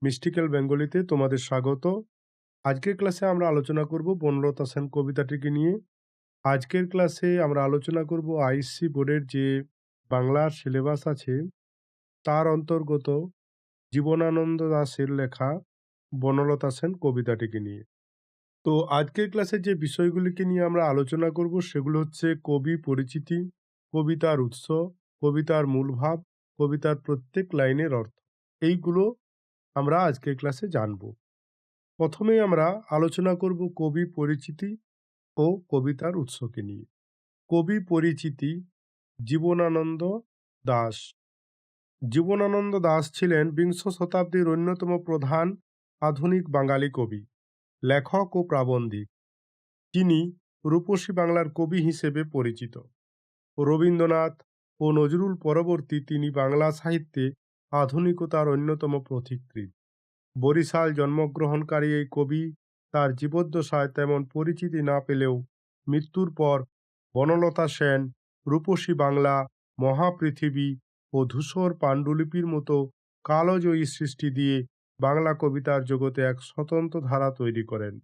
Mystical বেঙ্গলিতে তোমাদের স্বাগত। আজকের ক্লাসে আমরা আলোচনা করব বনলতা সেন কবিতাটিকে নিয়ে। আজকের ক্লাসে আমরা আলোচনা করব আইসি বোর্ডের যে বাংলার সিলেবাস আছে তার অন্তর্গত জীবনানন্দ দাশের লেখা বনলতা সেন কবিতাটিকে নিয়ে। তো আজকের ক্লাসে যে বিষয়গুলিকে নিয়ে আমরা আলোচনা করব সেগুলো হচ্ছে কবি পরিচিতি, কবিতার উৎস, কবিতার মূল ভাব, কবিতার প্রত্যেক লাইনের অর্থ। এইগুলো আমরা আজকের ক্লাসে জানব। প্রথমেই আমরা আলোচনা করব কবি পরিচিতি ও কবিতার উৎসকে নিয়ে। কবি পরিচিতি জীবনানন্দ দাশ। জীবনানন্দ দাশ ছিলেন বিংশ শতাব্দীর অন্যতম প্রধান আধুনিক বাঙালি কবি, লেখক ও প্রাবন্ধিক। তিনি রূপসী বাংলার কবি হিসেবে পরিচিত। রবীন্দ্রনাথ ও নজরুল পরবর্তী তিনি বাংলা সাহিত্যে আধুনিকতার অন্যতম পথিকৃৎ। বরিশাল জন্মগ্রহণকারী এই কবি তার জীবদ্দশায় তেমন পরিচিতি না পেলেও মৃত্যুর পর বনলতা সেন, রূপসী বাংলা, মহাপৃথিবী ও ধূসর পাণ্ডুলিপির মতো কালজয়ী সৃষ্টি দিয়ে বাংলা কবিতার জগতে এক স্বতন্ত্র ধারা তৈরি করেন,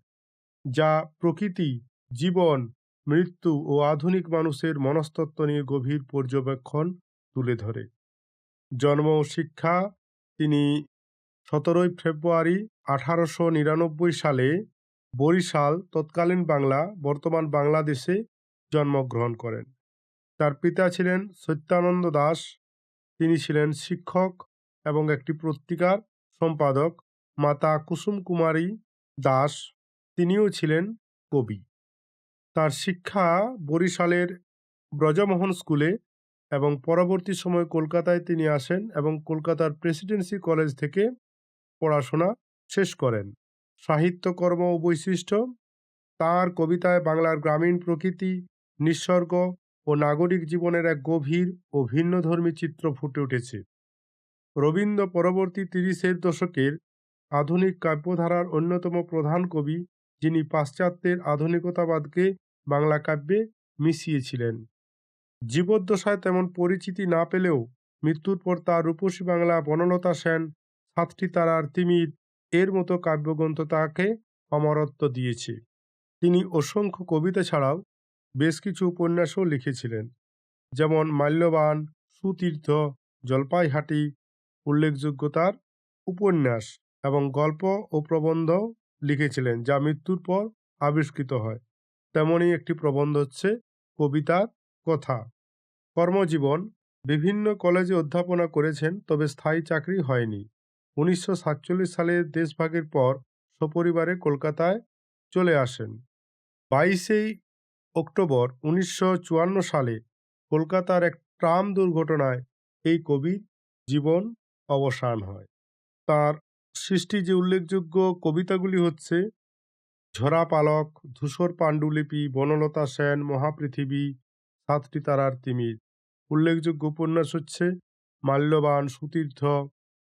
যা প্রকৃতি, জীবন, মৃত্যু ও আধুনিক মানুষের মনস্তত্ত্ব নিয়ে গভীর পর্যবেক্ষণ তুলে ধরে। জন্ম ও শিক্ষা: তিনি 17 ফেব্রুয়ারি 1899 সালে বরিশাল, তৎকালীন বাংলা, বর্তমান বাংলাদেশে জন্মগ্রহণ করেন। তার পিতা ছিলেন সত্যানন্দ দাশ। তিনি ছিলেন শিক্ষক এবং একটি পত্রিকার সম্পাদক। মাতা কুসুম কুমারী দাস, তিনিও ছিলেন কবি। তার শিক্ষা বরিশালের ব্রজমোহন স্কুলে এবং পরবর্তী সময় কলকাতায় তিনি আসেন এবং কলকাতার প্রেসিডেন্সি কলেজ থেকে পড়াশোনা শেষ করেন। সাহিত্যকর্ম ও বৈশিষ্ট্য: তাঁর কবিতায় বাংলার গ্রামীণ প্রকৃতি, নিসর্গ ও নাগরিক জীবনের এক গভীর ও ভিন্নধর্মী চিত্র ফুটে উঠেছে। রবীন্দ্র পরবর্তী 30-এর দশকের আধুনিক কাব্যধারার অন্যতম প্রধান কবি, যিনি পাশ্চাত্যের আধুনিকতাবাদকে বাংলা কাব্যে মিশিয়েছিলেন। জীবদ্দশায় তেমন পরিচিতি না পেলেও মৃত্যুর পর তার রূপসী বাংলা, বনলতা সেন, সাতটি তারার তিমির এর মতো কাব্যগ্রন্থ তাকে অমরত্ব দিয়েছে। তিনি অসংখ্য কবিতা ছাড়াও বেশ কিছু উপন্যাসও লিখেছিলেন, যেমন মাল্যবান, সুতীর্থ, জলপাইহাটি। উল্লেখযোগ্য তার উপন্যাস এবং গল্প ও প্রবন্ধ লিখেছিলেন, যা মৃত্যুর পর আবিষ্কৃত হয়। তেমনই একটি প্রবন্ধ হচ্ছে কবিতার কথা। কর্মজীবন: বিভিন্ন কলেজে অধ্যাপনা করেছেন, তবে স্থায়ী চাকরি হয়নি। 1947 সালে দেশভাগের পর সপরিবারে কলকাতায় চলে আসেন। 22 অক্টোবর 1954 সালে কলকাতার এক ট্রাম দুর্ঘটনায় এই কবির জীবন অবসান হয়। তার সৃষ্টি যে উল্লেখযোগ্য কবিতাগুলি হচ্ছে ঝরা পালক, ধূসর পাণ্ডুলিপি, বনলতা সেন, মহাপৃথিবী, সাতটি তারার তিমির। উল্লেখযোগ্য উপন্যাস হচ্ছে মাল্যবান, সুতীর্থ,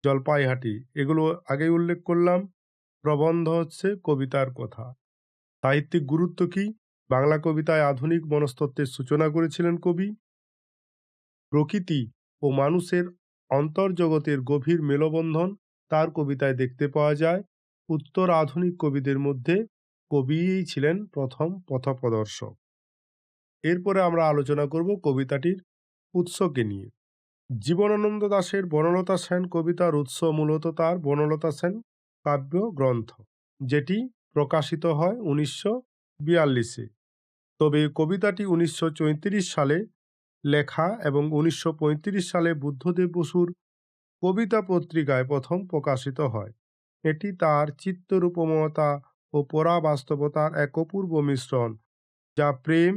জলপাইহাটি, এগুলো আগেই উল্লেখ করলাম। প্রবন্ধ হচ্ছে কবিতার কথা। সাহিত্যিক গুরুত্ব কি? বাংলা কবিতায় আধুনিক মনস্তত্ত্বের সূচনা করেছিলেন কবি। প্রকৃতি ও মানুষের অন্তর্জগতের গভীর মেলবন্ধন তার কবিতায় দেখতে পাওয়া যায়। উত্তর আধুনিক কবিদের মধ্যে কবিই ছিলেন প্রথম পথপ্রদর্শক। এরপরে আমরা আলোচনা করব কবিতাটির উৎসকে নিয়ে। জীবনানন্দ দাশের বনলতা সেন কবিতার উৎস মূলত তার বনলতা সেন কাব্য গ্রন্থ, যেটি প্রকাশিত হয় 1942-এ। তবে কবিতাটি 1934 সালে লেখা এবং 1935 সালে বুদ্ধদেব বসুর কবিতা পত্রিকায় প্রথম প্রকাশিত হয়। এটি তার চিত্তরূপমতা ও পরাবাস্তবতার এক অপূর্ব মিশ্রণ, যা প্রেম,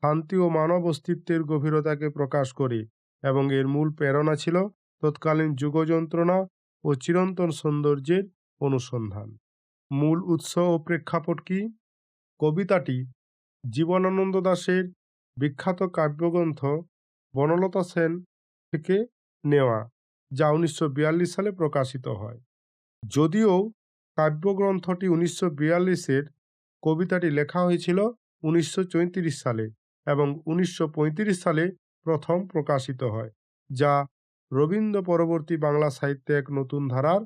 শান্তি ও মানব অস্তিত্বের গভীরতাকে প্রকাশ করে, এবং এর মূল প্রেরণা ছিল তৎকালীন যুগযন্ত্রণা ও চিরন্তন সৌন্দর্যের অনুসন্ধান। মূল উৎস ও প্রেক্ষাপট কি? কবিতাটি জীবনানন্দ দাশের বিখ্যাত কাব্যগ্রন্থ বনলতা সেন থেকে নেওয়া, যা 1942 সালে প্রকাশিত হয়। যদিও কাব্যগ্রন্থটি 1942-এর, কবিতাটি লেখা হয়েছিল 1934 সালে এবং 1935 সালে প্রথম প্রকাশিত হয়, যা রবীন্দ্র পরবর্তী বাংলা সাহিত্যে এক নতুন ধারার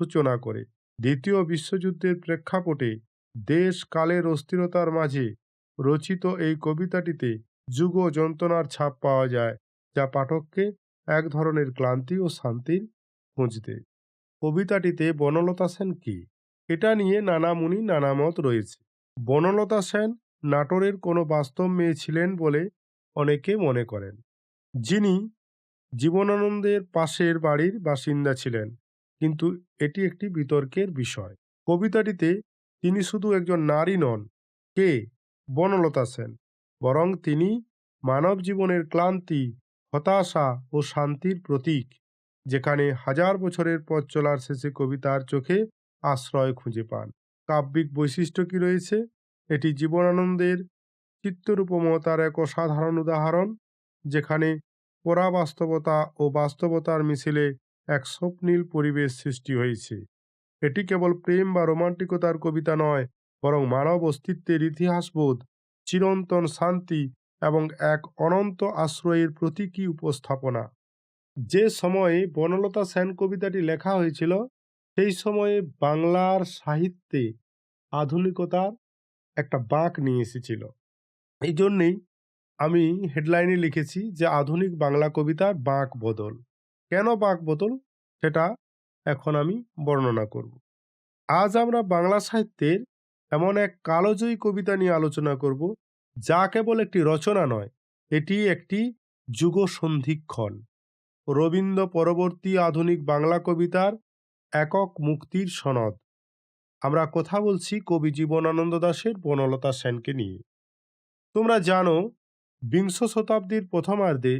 সূচনা করে। দ্বিতীয় বিশ্বযুদ্ধের প্রেক্ষাপটে দেশ কালের অস্থিরতার মাঝে রচিত এই কবিতাটিতে যুগ যন্ত্রণার ছাপ পাওয়া যায়, যা পাঠককে এক ধরনের ক্লান্তি ও শান্তির খোঁজ দেয়। কবিতাটিতে বনলতা সেন কি, এটা নিয়ে নানা মুনি নানা মত রয়েছে। বনলতা সেন নাটোরের কোনো বাস্তব মেয়ে ছিলেন বলে অনেকে মনে করেন, যিনি জীবনানন্দের পাশের বাড়ির বাসিন্দা ছিলেন, কিন্তু এটি একটি বিতর্কের বিষয়। কবিতাটিতে তিনি শুধু একজন নারী নন, কে বনলতা সেন, বরং তিনি মানব জীবনের ক্লান্তি, হতাশা ও শান্তির প্রতীক, যেখানে হাজার বছরের পথ চলার শেষে কবিতার চোখে আশ্রয় খুঁজে পান। কাব্যিক বৈশিষ্ট্য কি রয়েছে? এটি জীবনানন্দের চিত্তরূপমতার এক অসাধারণ উদাহরণ, যেখানে পরাবাস্তবতা ও বাস্তবতার মিছিলে এক স্বপ্নীল পরিবেশ সৃষ্টি হয়েছে। এটি কেবল প্রেম বা রোমান্টিকতার কবিতা নয়, বরং মানব অস্তিত্বের ইতিহাসবোধ, চিরন্তন শান্তি এবং এক অনন্ত আশ্রয়ের প্রতীকী উপস্থাপনা। যে সময়ে বনলতা সেন কবিতাটি লেখা হয়েছিল, সেই সময়ে বাংলার সাহিত্যে আধুনিকতার একটা বাঁক নিয়ে এসেছিল। এই জন্যেই আমি হেডলাইনে লিখেছি যে আধুনিক বাংলা কবিতার বাঁক বদল। কেন বাঁক বদল, সেটা এখন আমি বর্ণনা করব। আজ আমরা বাংলা সাহিত্যের এমন এক কালজয়ী কবিতা নিয়ে আলোচনা করব, যা কেবল একটি রচনা নয়, এটি একটি যুগ সন্ধিক্ষণ, রবীন্দ্র পরবর্তী আধুনিক বাংলা কবিতার একক মুক্তির সনদ। আমরা কথা বলছি কবি জীবনানন্দ দাশের বনলতা সেনকে নিয়ে। তোমরা জানো, বিংশ শতাব্দীর প্রথমার্ধে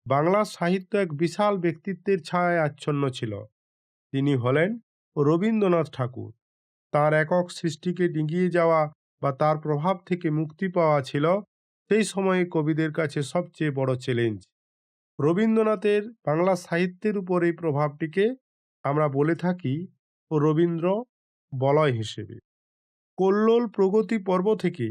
বাংলা সাহিত্য এক বিশাল ব্যক্তিত্বের ছায়ায় আচ্ছন্ন ছিল। তিনি হলেন রবীন্দ্রনাথ ঠাকুর। তার একক সৃষ্টিকে ডিঙিয়ে যাওয়া বা তার প্রভাব থেকে মুক্তি পাওয়া ছিল সেই সময়ে কবিদের কাছে সবচেয়ে বড় চ্যালেঞ্জ। রবীন্দ্রনাথের বাংলা সাহিত্যের উপর এই প্রভাবটিকে আমরা বলে থাকি রবীন্দ্র বলয় হিসেবে। কল্লোল প্রগতি পর্ব থেকে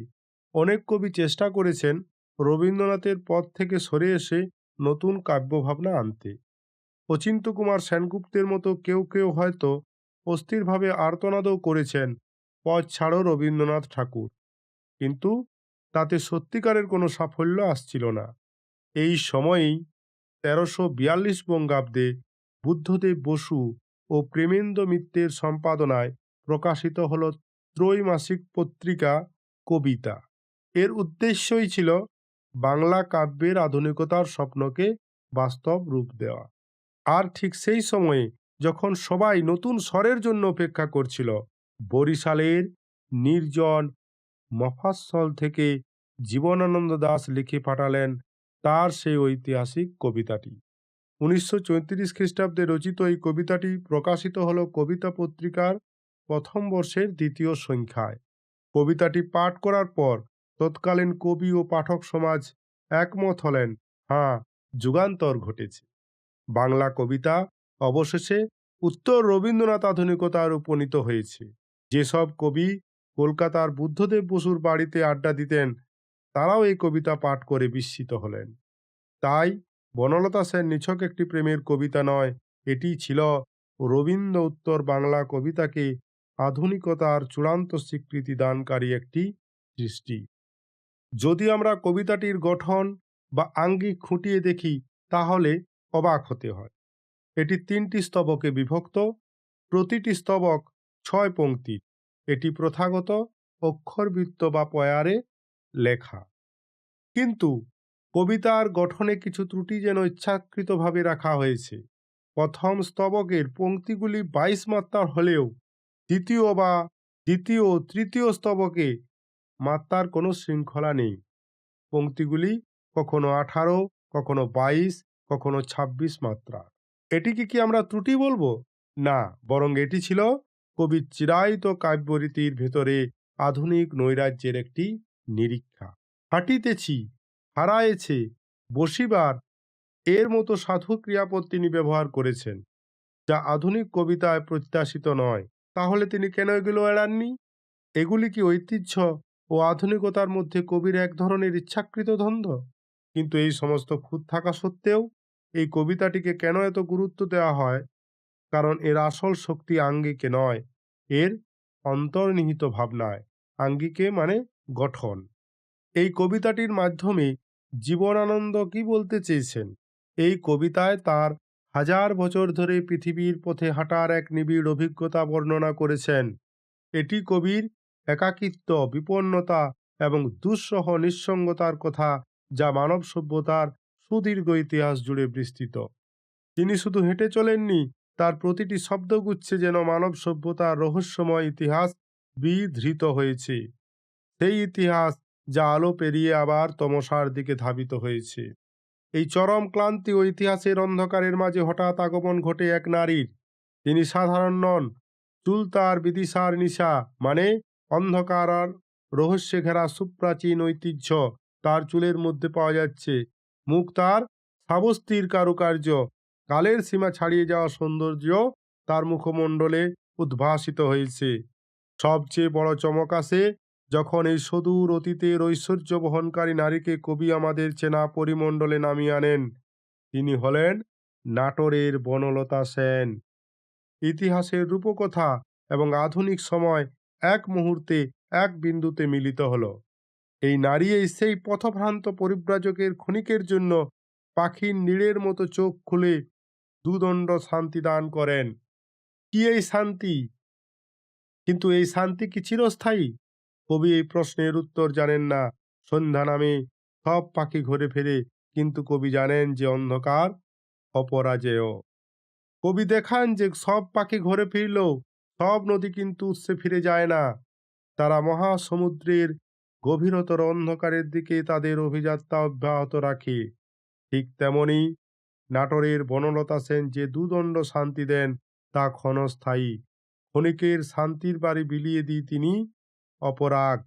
অনেক কবি চেষ্টা করেছেন রবীন্দ্রনাথের পথ থেকে সরে এসে নতুন কাব্যভাবনা আনতে। অচিন্ত কুমার সেনগুপ্তের মতো কেউ কেউ হয়তো অস্থিরভাবে আর্তনাদও করেছেন, পথ ছাড়ো রবীন্দ্রনাথ ঠাকুর, কিন্তু তাতে সত্যিকারের কোনো সাফল্য আসছিল না। এই সময়েই ১৩৪২ বঙ্গাব্দে বুদ্ধদেব বসু ও প্রেমেন্দ্র মিত্রের সম্পাদনায় প্রকাশিত হল ত্রৈমাসিক পত্রিকা কবিতা। এর উদ্দেশ্যই ছিল বাংলা কাব্যের আধুনিকতার স্বপ্নকে বাস্তব রূপ দেওয়া। আর ঠিক সেই সময়ে যখন সবাই নতুন স্বরের জন্য অপেক্ষা করছিল, বরিশালের নির্জন মফস্বল থেকে জীবনানন্দ দাশ লিখে পাঠালেন তার সেই ঐতিহাসিক কবিতাটি। ১৯৩৪ খ্রিস্টাব্দে রচিত এই কবিতাটি প্রকাশিত হল কবিতা পত্রিকার প্রথম বর্ষের ২য় সংখ্যায়। কবিতাটি পাঠ করার পর তৎকালীন কবি ও পাঠক সমাজ একমত হলেন, হ্যাঁ, যুগান্তর ঘটেছে। বাংলা কবিতা অবশেষে উত্তর রবীন্দ্রনাথ আধুনিকতার উপনীত হয়েছে। যেসব কবি কলকাতার বুদ্ধদেব বসুর বাড়িতে আড্ডা দিতেন, তারাও এই কবিতা পাঠ করে বিস্মিত হলেন। তাই বনলতা সেন নিছক একটি প্রেমের কবিতা নয়, এটি ছিল রবীন্দ্র উত্তর বাংলা কবিতাকে আধুনিকতার চূড়ান্ত স্বীকৃতি দানকারী একটি সৃষ্টি। যদি আমরা কবিতাটির গঠন বা আঙ্গিক খুঁটিয়ে দেখি, তাহলে অবাক হতে হয়। এটি ৩টি স্তবকে বিভক্ত, প্রতিটি স্তবক ৬ পংক্তির। এটি প্রথাগত অক্ষরবৃত্ত বা পয়ারে লেখা, কিন্তু কবিতার গঠনে কিছু ত্রুটি যেন ইচ্ছাকৃতভাবে রাখা হয়েছে। প্রথম স্তবকের পংক্তিগুলি ২২ মাত্রার হলেও দ্বিতীয় ও তৃতীয় স্তবকে মাত্রার কোনো শৃঙ্খলা নেই। পংক্তিগুলি কখনো ১৮, কখনো ২২, কখনো ২৬ মাত্রা। এটিকে কি আমরা ত্রুটি বলবো? না, বরং এটি ছিল কবির চিরায়ত কাব্যরীতির ভেতরে আধুনিক নৈরাজ্যের একটি নিরীক্ষা। হাঁটিতেছি, হারায়েছে, বসিবার, এর মতো সাধু ক্রিয়াপদ তিনি ব্যবহার করেছেন, যা আধুনিক কবিতায় প্রত্যাশিত নয়। তাহলে তিনি কেন এগুলো এড়াননি? এগুলি কি ঐতিহ্য ও আধুনিকতার মধ্যে কবির এক ধরনের ইচ্ছাকৃত দ্বন্দ্ব? কিন্তু এই সমস্ত খুঁত থাকা সত্ত্বেও এই কবিতাটিকে কেন এত গুরুত্ব দেওয়া হয়, কারণ এর আসল শক্তি আঙ্গিকে নয়, এর অন্তর্নিহিত ভাবনায়। আঙ্গিকে মানে গঠন। এই কবিতাটির মাধ্যমে জীবনানন্দ কি বলতে চেয়েছেন? এই কবিতায় তার হাজার বছর ধরে পৃথিবীর পথে হাঁটার এক নিবিড় অভিজ্ঞতা বর্ণনা করেছেন। এটি কবির একাকিত্ব, বিপন্নতা এবং দুঃসহ নিঃসঙ্গতার কথা, যা মানব সভ্যতার সুদীর্ঘ ইতিহাস জুড়ে বিস্তৃত। তিনি শুধু হেঁটে চলেননি, তার প্রতিটি শব্দগুচ্ছে যেন মানব সভ্যতার রহস্যময় ইতিহাস বিধৃত হয়েছে। সেই ইতিহাস যা আলো পেরিয়ে আবার তমসার দিকে ধাবিত হয়েছে। এই চরম ক্লান্তি ও ইতিহাসের অন্ধকারের মাঝে হঠাৎ আগমন ঘটে এক নারীর। তিনি সাধারণ নন। চুল তার বিদিশার নিশা, মানে অন্ধকার আর রহস্যে ঘেরা সুপ্রাচীন ঐতিহ্য তার চুলের মধ্যে পাওয়া যাচ্ছে। মুখ তার শ্রাবস্তির কারুকার্য, কালের সীমা ছাড়িয়ে যাওয়া সৌন্দর্য তার মুখমণ্ডলে উদ্ভাসিত হয়েছে। সবচেয়ে বড় চমক আসে যখন এই সুদূর অতীতের ঐশ্বর্য বহনকারী নারীকে কবি আমাদের চেনা পরিমণ্ডলে নামিয়ে আনেন। তিনি হলেন নাটোরের বনলতা সেন। ইতিহাসের রূপকথা এবং আধুনিক সময় এক মুহূর্তে, এক বিন্দুতে মিলিত হল। এই নারী সেই পথভ্রান্ত পরিব্রাজকের ক্ষণিকের জন্য পাখির নীড়ের মতো চোখ খুলে দুদণ্ড শান্তি দান করেন। কি এই শান্তি? কিন্তু এই শান্তি কি চিরস্থায়ী? কবি এই প্রশ্নের উত্তর জানেন না। সন্ধ্যা নামে, সব পাখি ঘুরে ফেরে, কিন্তু কবি জানেন যে অন্ধকার অপরাজেয়। কবি দেখান যে সব পাখি ঘরে ফিরলেও সব নদী কিন্তু উৎসে ফিরে যায় না। তারা মহাসমুদ্রের গভীরতর অন্ধকারের দিকে তাদের অভিযাত্রা অব্যাহত রাখে। ঠিক তেমনি নাটোরের বনলতা সেন যে দুদণ্ড শান্তি দেন, তা ক্ষণস্থায়ী। ক্ষণিকের শান্তির বাড়ি বিলিয়ে দিয়ে তিনি অপরাগ।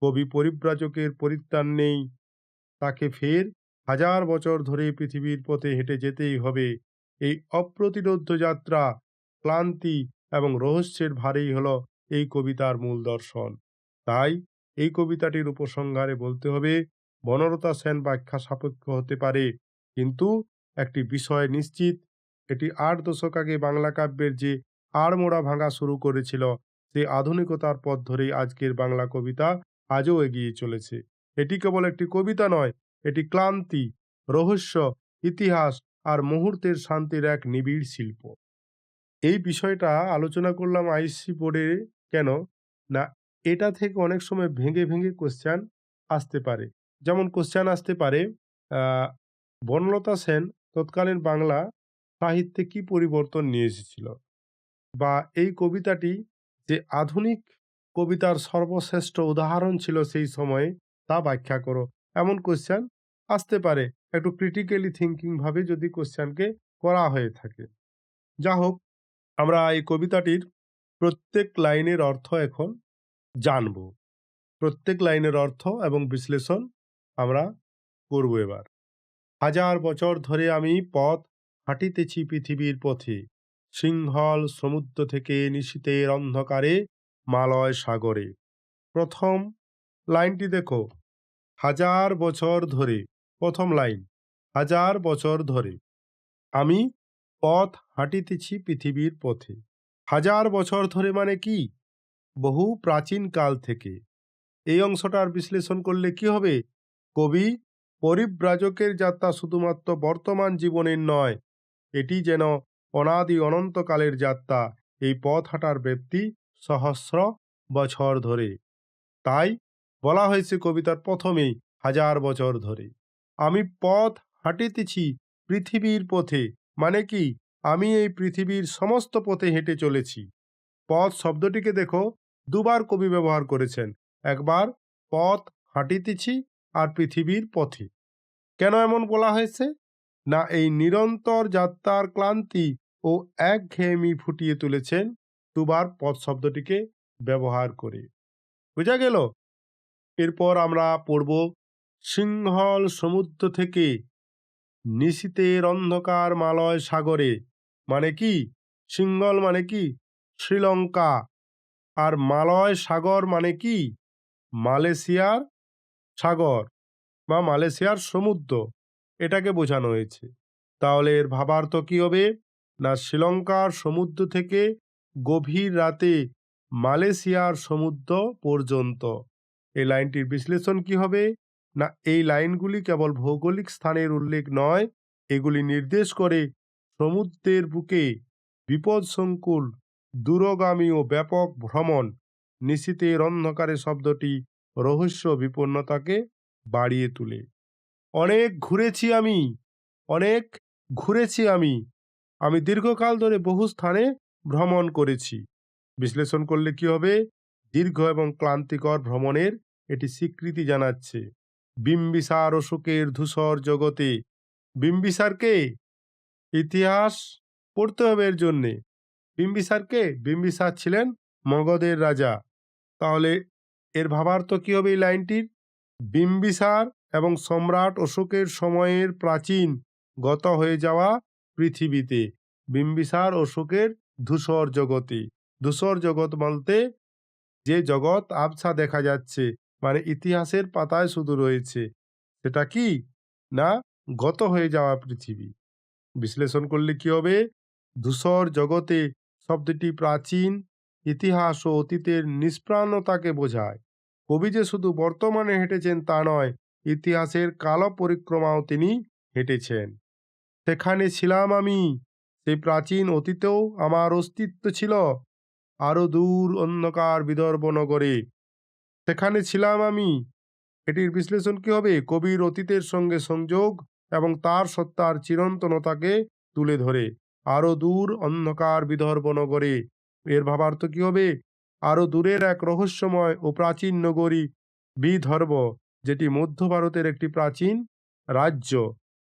কবি পরিব্রাজকের পরিত্রাণ নেই, তাকে ফের হাজার বছর ধরে পৃথিবীর পথে হেঁটে যেতেই হবে। এই অপ্রতিরোধ্য যাত্রা, ক্লান্তি এবং রহস্যের ভারেই হলো এই কবিতার মূল দর্শন। তাই এই কবিতাটির উপসংহারে বলতে হবে, বনলতা সেন ব্যাখ্যা সাপেক্ষ হতে পারে, কিন্তু একটি বিষয় নিশ্চিত, এটি 8 দশক আগে বাংলা কাব্যের যে আড়মোড়া ভাঙা শুরু করেছিল, সেই আধুনিকতার পথ ধরেই আজকের বাংলা কবিতা আজও এগিয়ে চলেছে। এটি কেবল একটি কবিতা নয়, এটি ক্লান্তি, রহস্য, ইতিহাস আর মুহূর্তের শান্তির এক নিবিড় শিল্প। এই বিষয়টা আলোচনা করলাম আইসি বোর্ডে। কেন না, এটা থেকে অনেক সময় ভেঙে ভেঙে কোশ্চেন আসতে পারে। যেমন কোশ্চেন আসতে পারে, আহ, বনলতা সেন তৎকালীন বাংলা সাহিত্যে কি পরিবর্তন নিয়ে এসেছিল, বা এই কবিতাটি যে আধুনিক কবিতার সর্বশ্রেষ্ঠ উদাহরণ ছিল সেই সময়ে, তা ব্যাখ্যা করো। এমন কোশ্চেন আসতে পারে, একটু ক্রিটিক্যালি থিঙ্কিং ভাবে যদি কোশ্চেনকে করা হয়ে থাকে। যা হোক, আমরা এই কবিতাটির প্রত্যেক লাইনের অর্থ এখন জানব। প্রত্যেক লাইনের অর্থ এবং বিশ্লেষণ আমরা করব এবার। হাজার বছর ধরে আমি পথ হাঁটিতেছি পৃথিবীর পথে, সিংহল সমুদ্র থেকে নিশীথের অন্ধকারে মালয় সাগরে। প্রথম লাইনটি দেখো, হাজার বছর ধরে। প্রথম লাইন, হাজার বছর ধরে আমি পথ হাঁটিতেছি পৃথিবীর পথে। হাজার বছর ধরে মানে কি? বহু প্রাচীন কাল থেকে। এই অংশটার বিশ্লেষণ করলে কি হবে? কবি পরিব্রাজকের যাত্রা শুধুমাত্র বর্তমান জীবনের নয়, এটি যেন অনাদি অনন্তকালের যাত্রা। এই পথ হাঁটার ব্যাপ্তি সহস্র বছর ধরে। তাই বলা হয়েছে কবিতার প্রথমেই, হাজার বছর ধরে আমি পথ হাঁটিতেছি পৃথিবীর পথে। মানে কি? আমি এই পৃথিবীর সমস্ত পথে হেঁটে চলেছি। পথ শব্দটিকে দেখো, দুবার কবি ব্যবহার করেছেন। একবার পথ হাঁটিতেছি, আর পৃথিবীর পথে। কেন এমন বলা হয়েছে? না, এই নিরন্তর যাত্রার ক্লান্তি ও একঘেয়েমি ফুটিয়ে তুলেছেন দুবার পথ শব্দটিকে ব্যবহার করে। বোঝা গেল? এরপর আমরা পড়ব, সিংহল সমুদ্র থেকে নিশীথের অন্ধকার মালয় সাগরে। মানে কি? সিংহল মানে কি? শ্রীলঙ্কা। আর মালয় সাগর মানে কি? মালয়েশিয়ার সাগর বা মালয়েশিয়ার সমুদ্র, এটাকে বোঝানো হয়েছে। তাহলে এর ভাবার্থ কি হবে? না শ্রীলঙ্কার সমুদ্র থেকে গভীর রাতে মালয়েশিয়ার সমুদ্র পর্যন্ত? এই লাইনটির বিশ্লেষণ কি হবে? না এই লাইনগুলি কেবল ভৌগোলিক স্থানের উল্লেখ নয়, এগুলি নির্দেশ করে সমুদ্রের বুকে বিপদসংকুল দূরগামী ও ব্যাপক ভ্রমণ। নিশীথের অন্ধকারে শব্দটি রহস্য বিপন্নতাকে বাড়িয়ে তোলে। অনেক ঘুরেছি আমি, অনেক ঘুরেছি আমি, আমি দীর্ঘকাল ধরে বহু স্থানে ভ্রমণ করেছি। বিশ্লেষণ করলে কি হবে? দীর্ঘ এবং ক্লান্তিকর ভ্রমণের এটি স্বীকৃতি জানাচ্ছে। বিম্বিসার অশোকের ধূসর জগতে। বিম্বিসারকে ইতিহাস পড়তে হবে এর জন্যে। বিম্বিসারকে, বিম্বিসার ছিলেন মগধের রাজা। তাহলে এর ভাবার্থ কি হবে এই লাইনটির? বিম্বিসার এবং সম্রাট অশোকের সময়ের প্রাচীন গত হয়ে যাওয়া পৃথিবীতে। বিম্বিসার অশোকের ধূসর জগতে। ধূসর জগৎ বলতে যে জগৎ আবছা দেখা যাচ্ছে, মানে ইতিহাসের পাতায় শুধু রয়েছে, সেটা কি? না গত হয়ে যাওয়া পৃথিবী। বিশ্লেষণ করলে কি হবে? ধূসর জগতে শব্দটি প্রাচীন ইতিহাস ও অতীতের নিষ্প্রাণতাকে বোঝায়। কবি যে শুধু বর্তমানে হেঁটেছেন তা নয়, ইতিহাসের কালো পরিক্রমাও তিনি হেঁটেছেন। সেখানে ছিলাম আমি, সেই প্রাচীন অতীতেও আমার অস্তিত্ব ছিল। আরো দূর অন্ধকার বিদর্ভ নগরে সেখানে ছিলাম আমি। এটির বিশ্লেষণ কি হবে? কবির অতীতের সঙ্গে সংযোগ এবং তার সত্তার চিরন্তনতাকে তুলে ধরে। আরো দূর অন্ধকার বিদর্ভ নগরে, এর ভাবার্থ কি হবে? আরো দূরের এক রহস্যময় ও প্রাচীন নগরী বিদর্ভ, যেটি মধ্য ভারতের একটি প্রাচীন রাজ্য।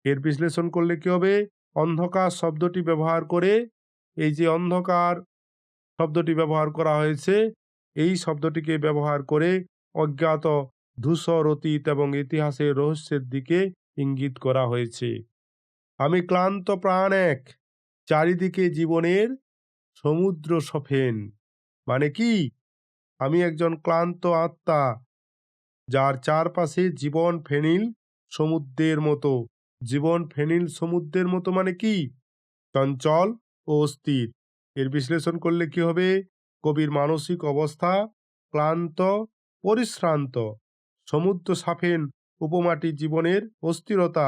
এর বিশ্লেষণ করলে কি হবে? অন্ধকার শব্দটি ব্যবহার করে, এই যে অন্ধকার শব্দটি ব্যবহার করা হয়েছে, এই শব্দটিকে ব্যবহার করে অজ্ঞাত ধূসর অতীত এবং ইতিহাসের রহস্যের দিকে ইঙ্গিত করা হয়েছে। আমি ক্লান্ত প্রাণ এক, চারিদিকে জীবনের সমুদ্র সফেন। মানে কি? আমি একজন ক্লান্ত আত্মা, যার চারপাশে জীবন ফেনিল সমুদ্রের মতো। জীবন ফেনিল সমুদ্রের মতো মানে কি? চঞ্চল ও অস্থির। এর বিশ্লেষণ করলে কি হবে? কবির মানসিক অবস্থা ক্লান্ত, পরিশ্রান্ত। সমুদ্র সাফেন উপমাটি জীবনের অস্থিরতা,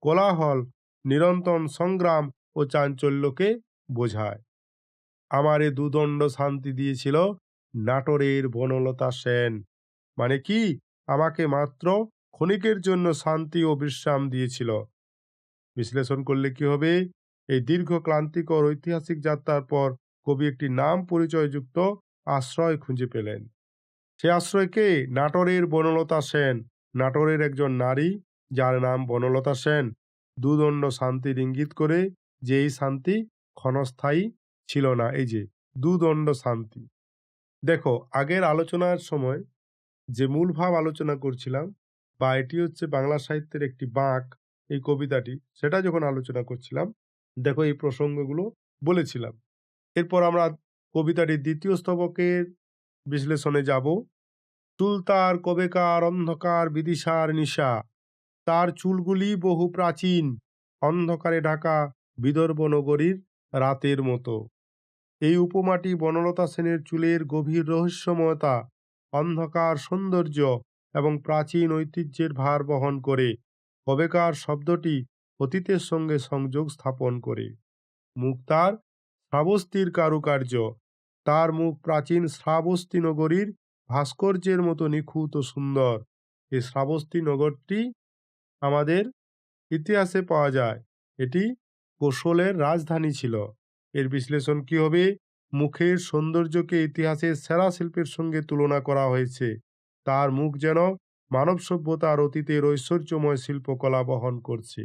কোলাহল, নিরন্তর সংগ্রাম ও চাঞ্চল্যকে বোঝায়। আমারে দুদণ্ড শান্তি দিয়েছিল নাটোরের বনলতা সেন। মানে কি? আমাকে মাত্র ক্ষণিকের জন্য শান্তি ও বিশ্রাম দিয়েছিল। বিশ্লেষণ করলে কি হবে? এই দীর্ঘ ক্লান্তিকর ঐতিহাসিক যাত্রার পর কবি একটি নাম পরিচয়যুক্ত আশ্রয় খুঁজে পেলেন। সে আশ্রয়কে নাটোরের বনলতা সেন। নাটোরের একজন নারী, যার নাম বনলতা সেন, দুদণ্ড শান্তির ইঙ্গিত করে যে এই শান্তি ক্ষণস্থায়ী ছিল না। এই যে দুদণ্ড শান্তি। দেখো, আগের আলোচনার সময় যে মূল ভাব আলোচনা করছিলাম, বা এটি হচ্ছে বাংলা সাহিত্যের একটি বাঁক, এই কবিতাটি, সেটা যখন আলোচনা করছিলাম, দেখো এই প্রসঙ্গগুলো বলেছিলাম। এরপর আমরা কবিতাটির দ্বিতীয় স্তবকের বিশ্লেষণে যাব। চুল তার কবেকার অন্ধকার বিদিশার নিশা, তার চুলগুলি বহু প্রাচীন, অন্ধকারে ঢাকা বিদর্ভ নগরীর রাতের মতো। এই উপমাটি বনলতা সেনের চুলের গভীর রহস্যময়তা, অন্ধকার সৌন্দর্য এবং প্রাচীন ঐতিহ্যের ভার বহন করে। কবেকার শব্দটি অতীতের সঙ্গে সংযোগ স্থাপন করে। মুখ তার শ্রাবস্তীর কারুকার্য, তার মুখ প্রাচীন শ্রাবস্তী নগরীর ভাস্কর্যের মতো নিখুঁত ও সুন্দর। এই শ্রাবস্তী নগরটি আমাদের ইতিহাসে পাওয়া যায়। এটি কোশলের রাজধানী ছিল। এর বিশ্লেষণ কি হবে? মুখের সৌন্দর্যকে ইতিহাসের সেরা শিল্পের সঙ্গে তুলনা করা হয়েছে। তার মুখ যেন মানব সভ্যতার অতীতের ঐশ্বর্যময় শিল্পকলা বহন করছে।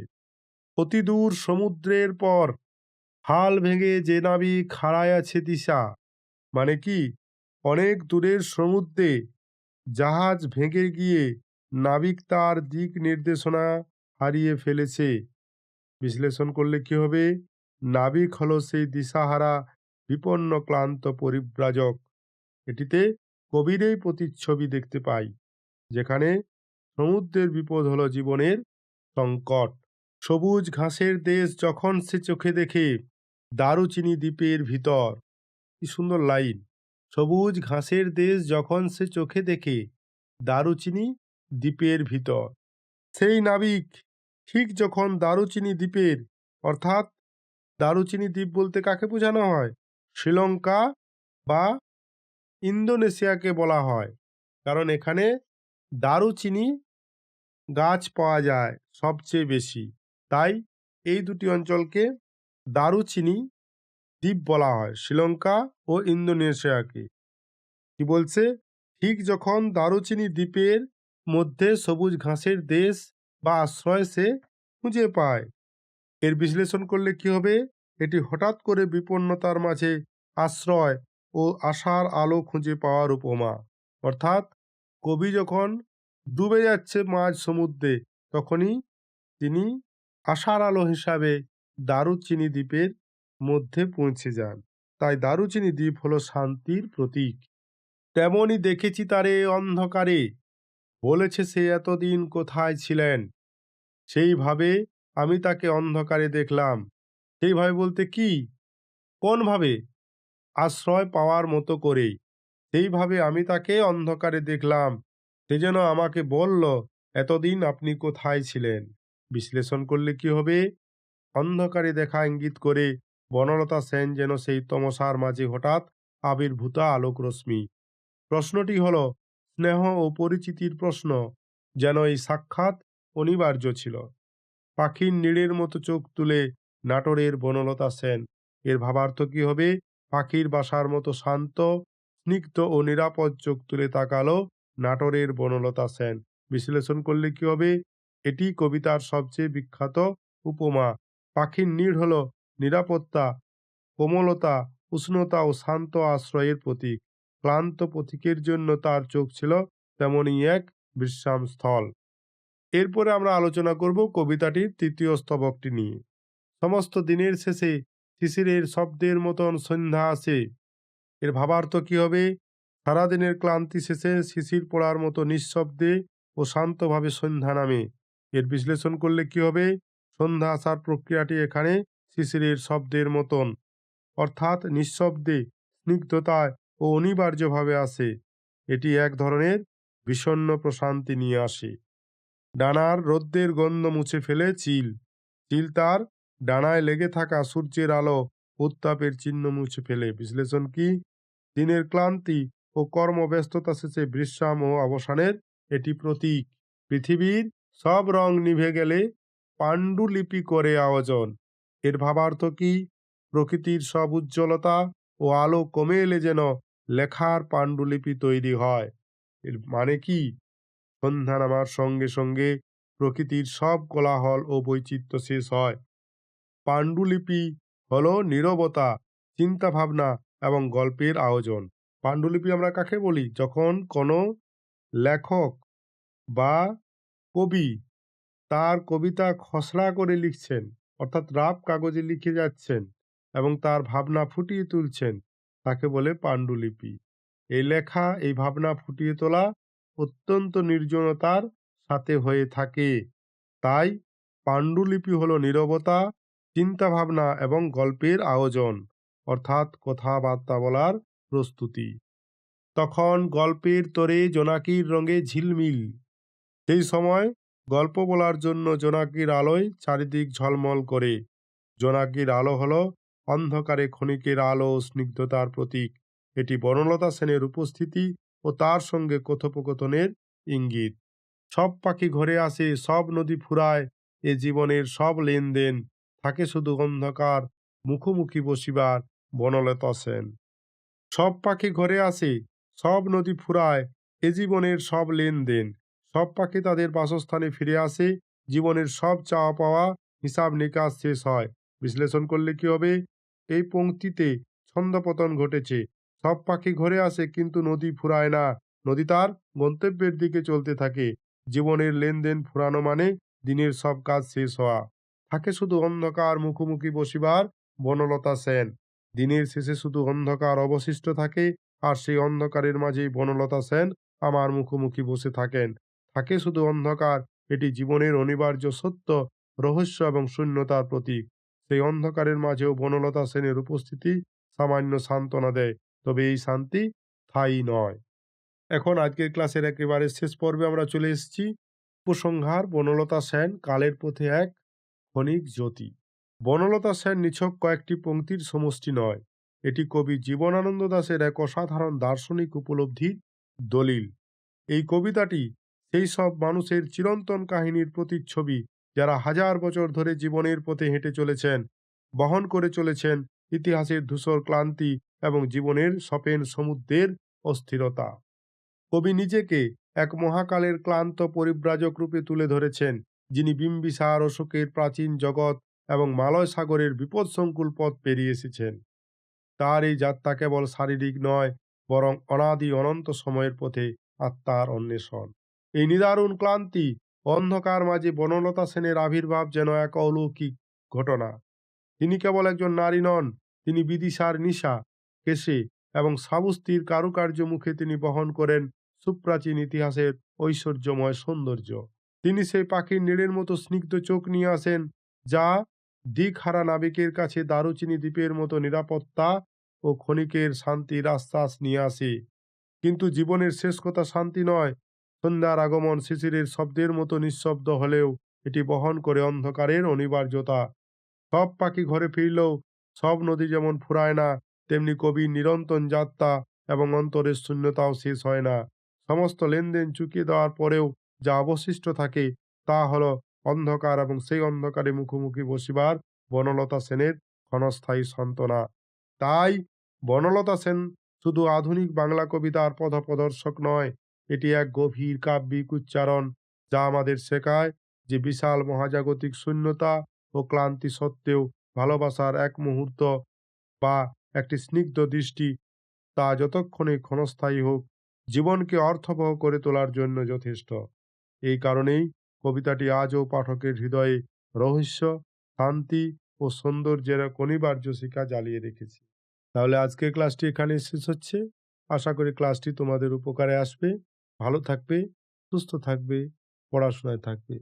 অতি দূর সমুদ্রের পর হাল ভেঙে যে নাবিক হারায় আছে দিশা। মানে কি? অনেক দূরের সমুদ্রে জাহাজ ভেঙে গিয়ে নাবিক তার দিক নির্দেশনা হারিয়ে ফেলেছে। বিশ্লেষণ করলে কি হবে? নাবিক হলো সেই দিশাহারা বিপন্ন ক্লান্ত পরিব্রাজক। এটিতে কবির এই প্রতিচ্ছবি দেখতে পাই, যেখানে সমুদ্রের বিপদ হলো জীবনের সংকট। সবুজ ঘাসের দেশ যখন সে চোখে দেখে, দারুচিনি দ্বীপের ভিতর। কি সুন্দর লাইন! সবুজ ঘাসের দেশ যখন সে চোখে দেখে, দারুচিনি দ্বীপের ভিতর। সেই নাবিক ঠিক যখন দারুচিনি দ্বীপের, অর্থাৎ দারুচিনি দ্বীপ বলতে কাকে বোঝানো হয়? শ্রীলঙ্কা বা ইন্দোনেশিয়াকে বলা হয়, কারণ এখানে দারুচিনি গাছ পাওয়া যায় সবচেয়ে বেশি। তাই এই দুটি অঞ্চলকে দারুচিনি দ্বীপ বলা হয়, শ্রীলঙ্কা ও ইন্দোনেশিয়াকে। কি বলছে? ঠিক যখন দারুচিনি দ্বীপের মধ্যে সবুজ ঘাসের দেশ বা আশ্রয় সে খুঁজে পায়। এর বিশ্লেষণ করলে কি হবে? এটি হঠাৎ করে বিপন্নতার মাঝে আশ্রয় ও আশার আলো খুঁজে পাওয়ার উপমা। অর্থাৎ কবি যখন ডুবে যাচ্ছে মাঝ সমুদ্রে, তখনই তিনি আশার আলো হিসাবে দারুচিনি দ্বীপের মধ্যে পৌঁছে যান। তাই দারুচিনি দ্বীপ হলো শান্তির প্রতীক। তেমনি দেখেছি তারে অন্ধকারে, বলেছে সে এতদিন কোথায় ছিলেন। সেইভাবে আমি তাকে অন্ধকারে দেখলাম। সেইভাবে বলতে কি? কোনভাবে? আশ্রয় পাওয়ার মতো করেই। সেইভাবে আমি তাকে অন্ধকারে দেখলাম। সে যেন আমাকে বলল, এতদিন আপনি কোথায় ছিলেন? বিশ্লেষণ করলে কি হবে? অন্ধকারে দেখা ইঙ্গিত করে বনলতা সেন যেন সেই তমসার মাঝে হঠাৎ আবির্ভূতা আলোক রশ্মি। প্রশ্নটি হলো স্নেহ ও পরিচিতির প্রশ্ন, যেন এই সাক্ষাৎ অনিবার্য ছিল। পাখির নীড়ের মতো চোখ তুলে নাটোরের বনলতা সেন। এর ভাবার্থ কি হবে? পাখির বাসার মতো শান্ত, স্নিগ্ধ ও নিরাপদ চোখ তুলে তাকালো নাটোরের বনলতা সেন। বিশ্লেষণ করলে কি হবে? এটি কবিতার সবচেয়ে বিখ্যাত উপমা। পাখির নীড় হলো নিরাপত্তা, কোমলতা, উষ্ণতা ও শান্ত আশ্রয়ের প্রতীক। ক্লান্ত পথিকের জন্য তার চোখ ছিল তেমনই এক বিশ্রাম স্থল। এরপরে আমরা আলোচনা করব কবিতাটির তৃতীয় স্তবকটি নিয়ে। সমস্ত দিনের শেষে শিশিরের শব্দের মতন সন্ধ্যা আসে। এর ভাবার্থ কি হবে? সারাদিনের ক্লান্তি শেষে শিশির পড়ার মতো নিঃশব্দে ও শান্তভাবে সন্ধ্যা নামে। এর বিশ্লেষণ করলে কি হবে? সন্ধ্যা আসার প্রক্রিয়াটি এখানে শিশিরের শব্দের মতন, অর্থাৎ নিঃশব্দে, স্নিগ্ধতায় ও অনিবার্যভাবে আসে। এটি এক ধরনের বিষণ্ণ প্রশান্তি নিয়ে আসে। ডানার রৌদ্রের গন্ধ মুছে ফেলে চিল। চিল তার ডানায় লেগে থাকা সূর্যের আলো উত্তাপের চিহ্ন মুছে ফেলে। বিশ্লেষণ কি? দিনের ক্লান্তি ও কর্মব্যস্ততা শেষে বিশ্রাম ও অবসানের এটি প্রতীক। পৃথিবীর সব রং নিভে গেলে পাণ্ডুলিপি করে আয়োজন। এর ভাবার্থ কি? প্রকৃতির সব উজ্জ্বলতা ও আলো কমে এলে যেন লেখার পাণ্ডুলিপি তৈরি হয়। এর মানে কি? সন্ধ্যা নামার সঙ্গে সঙ্গে প্রকৃতির সব কোলাহল ও বৈচিত্র্য শেষ হয়। পাণ্ডুলিপি হলো নীরবতা, চিন্তা ভাবনা এবং গল্পের আয়োজন। পাণ্ডুলিপি আমরা কাকে বলি? যখন কোনো লেখক বা কবি তার কবিতা খসড়া করে লিখছেন, অর্থাৎ রাফ কাগজে লিখে যাচ্ছেন এবং তার ভাবনা ফুটিয়ে তুলছেন, তাকে বলে পাণ্ডুলিপি। এই লেখা, এই ভাবনা ফুটিয়ে তোলা অত্যন্ত নির্জনতার সাথে হয়ে থাকে। তাই পাণ্ডুলিপি হলো নীরবতা, চিন্তা ভাবনা এবং গল্পের আয়োজন, অর্থাৎ কথাবার্তা বলার প্রস্তুতি। তখন গল্পের তরে জোনাকির রঙে ঝিলমিল। সেই সময় গল্প বলার জন্য জোনাকির আলোয় চারিদিক ঝলমল করে। জোনাকির আলো হলো অন্ধকারে ক্ষণিকের আলো ও স্নিগ্ধতার প্রতীক। এটি বনলতা সেনের উপস্থিতি ও তার সঙ্গে কথোপকথনের ইঙ্গিত। সব পাখি ঘরে আসে, সব নদী ফুরায়, এ জীবনের সব লেনদেন, থাকে শুধু অন্ধকার মুখোমুখি বসিবার। বনলতা সেন। সব পাখি ঘরে আসে, সব নদী ফুরায়, এ জীবনের সব লেনদেন। সব পাখি তাদের বাসস্থানে ফিরে আসে, জীবনের সব চাওয়া পাওয়া, হিসাব নিকাশ শেষ হয়। বিশ্লেষণ করলে কি হবে? এই পংক্তিতে ছন্দপতন ঘটেছে। সব পাখি ঘরে আসে কিন্তু নদী ফুরায় না। নদী তার গন্তব্যের দিকে চলতে থাকে। জীবনের লেনদেন ফুরানো মানে দিনের সব কাজ শেষ হওয়া। থাকে শুধু অন্ধকার মুখোমুখি বসিবার। বনলতা সেন। দিনের শেষে শুধু অন্ধকার অবশিষ্ট থাকে, আর সেই অন্ধকারের মাঝেই বনলতা সেন আমার মুখোমুখি বসে থাকেন। থাকে শুধু অন্ধকার, এটি জীবনের অনিবার্য সত্য, রহস্য এবং শূন্যতার প্রতীক। সেই অন্ধকারের মাঝেও বনলতা সেনের উপস্থিতি সামান্য সান্ত্বনা দেয়, তবে এই শান্তি স্থায়ী নয়। এখন আজকের ক্লাসের একেবারে শেষ পর্বে আমরা চলে এসেছি। উপসংহার: বনলতা সেন কালের পথে এক ক্ষণিক জ্যোতি। বনলতা সেন নিছক কয়েকটি পংক্তির সমষ্টি নয়, এটি কবি জীবনানন্দ দাশের এক অসাধারণ দার্শনিক উপলব্ধির দলিল। এই কবিতাটি সেই সব মানুষের চিরন্তন কাহিনীর প্রতিচ্ছবি, যারা হাজার বছর ধরে জীবনের পথে হেঁটে চলেছেন, বহন করে চলেছেন ইতিহাসের ধূসর ক্লান্তি এবং জীবনের সপেন সমুদ্রের অস্থিরতা। কবি নিজেকে এক মহাকালের ক্লান্ত পরিব্রাজক রূপে তুলে ধরেছেন, যিনি বিম্বিসার অশোকের প্রাচীন জগৎ এবং মালয় সাগরের বিপদসংকুল পথ পেরিয়ে এসেছেন। তার এই যাত্রা কেবল শারীরিক নয়, বরং অনাদি অনন্ত সময়ের পথে আত্মার অন্বেষণ। এই নিদারুণ ক্লান্তি অন্ধকার মাঝে বনলতা সেনের আবির্ভাব যেন এক অলৌকিক ঘটনা। তিনি কেবল একজন নারী নন, তিনি বিদিশার নিশা, কেশে এবং সাবুস্তির কারুকার্য মুখে তিনি বহন করেন সুপ্রাচীন ইতিহাসের ঐশ্বর্যময় সৌন্দর্য। তিনি সেই পাখির নীড়ের মতো স্নিগ্ধ চোখ নিয়ে আসেন, যা দিকহারা নাবিকের কাছে দারুচিনি দ্বীপের মতো নিরাপত্তা ও ক্ষণিকের শান্তির আশ্বাস নিয়ে আসে। কিন্তু জীবনের শেষ কথা শান্তি নয়। সন্ধ্যার আগমন শিশিরের শব্দের মতো নিঃশব্দ হলেও এটি বহন করে অন্ধকারের অনিবার্যতা। সব পাখি ঘরে ফিরলেও সব নদী যেমন ফুরায় না, তেমনি কবির নিরন্তর যাত্রা এবং অন্তরের শূন্যতাও শেষ হয় না। সমস্ত লেনদেন চুকিয়ে দেওয়ার পরেও যা অবশিষ্ট থাকে, তা হলো অন্ধকার, এবং সেই অন্ধকারে মুখোমুখি বসিবার বনলতা সেনের ক্ষণস্থায়ী সান্ত্বনা। তাই বনলতা সেন শুধু আধুনিক বাংলা কবিতার পথপ্রদর্শক নয়, এটি এক গভীর কাব্যিক উচ্চারণ, যা আমাদের শেখায় যে বিশাল মহাজাগতিক শূন্যতা ও ক্লান্তি সত্ত্বেও ভালোবাসার এক মুহূর্ত বা একটি স্নিগ্ধ দৃষ্টি, তা যতক্ষণে ক্ষণস্থায়ী হোক, জীবনকে অর্থবহ করে তোলার জন্য যথেষ্ট। এই কারণেই কবিতাটি আজও পাঠকের হৃদয়ে রহস্য, শান্তি ও সৌন্দর্যের এক অনিবার্য শিখা জ্বালিয়ে রেখেছে। তাহলে আজকের ক্লাসটি এখানে শেষ হচ্ছে। আশা করি ক্লাসটি তোমাদের উপকারে আসবে। ভালো থাকবে, সুস্থ থাকবে, পড়াশোনায় থাকবে।